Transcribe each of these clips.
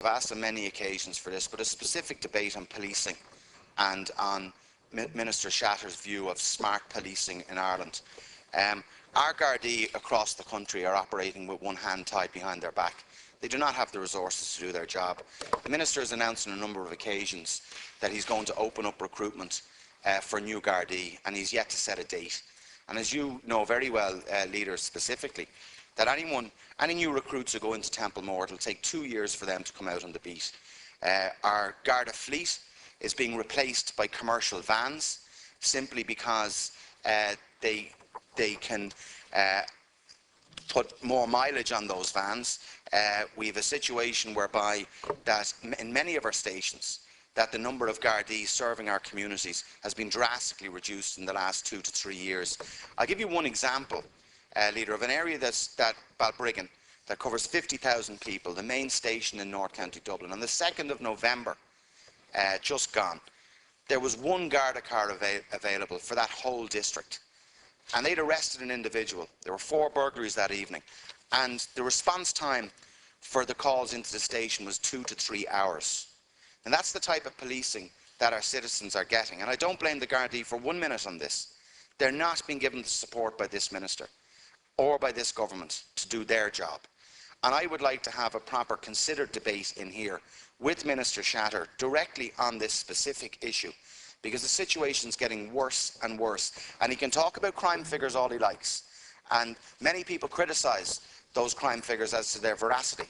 I've asked on many occasions for this, but a specific debate on policing and on Minister Shatter's view of smart policing in Ireland. Our gardaí across the country are operating with one hand tied behind their back. They do not have the resources to do their job. The Minister has announced on a number of occasions that he's going to open up recruitment for new gardaí, and he's yet to set a date. And as you know very well, leaders specifically, that any new recruits who go into Templemore, it'll take 2 years for them to come out on the beat. Our Garda fleet is being replaced by commercial vans simply because they can put more mileage on those vans. We have a situation whereby that in many of our stations that the number of gardaí serving our communities has been drastically reduced in the last 2 to 3 years. I'll give you one example, Leader, of an area that's Balbriggan that covers 50,000 people, the main station in North County Dublin. On the 2nd of November, just gone, there was one Garda car available for that whole district. And they'd arrested an individual. There were 4 burglaries that evening. And the response time for the calls into the station was 2 to 3 hours. And that's the type of policing that our citizens are getting. And I don't blame the Gardaí for 1 minute on this. They're not being given the support by this minister or by this government to do their job. And I would like to have a proper considered debate in here with Minister Shatter directly on this specific issue, because the situation is getting worse and worse. And he can talk about crime figures all he likes, and many people criticise those crime figures as to their veracity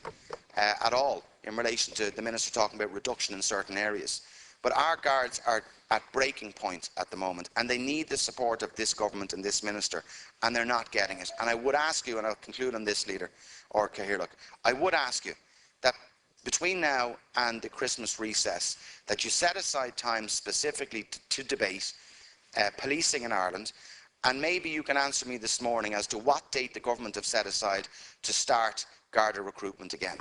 at all in relation to the minister talking about reduction in certain areas. But our guards are at breaking point at the moment, and they need the support of this government and this minister, and they're not getting it. And I would ask you, and I'll conclude on this, Leader, or Cahirlock, I would ask you that between now and the Christmas recess, that you set aside time specifically to debate policing in Ireland, and maybe you can answer me this morning as to what date the government have set aside to start Garda recruitment again.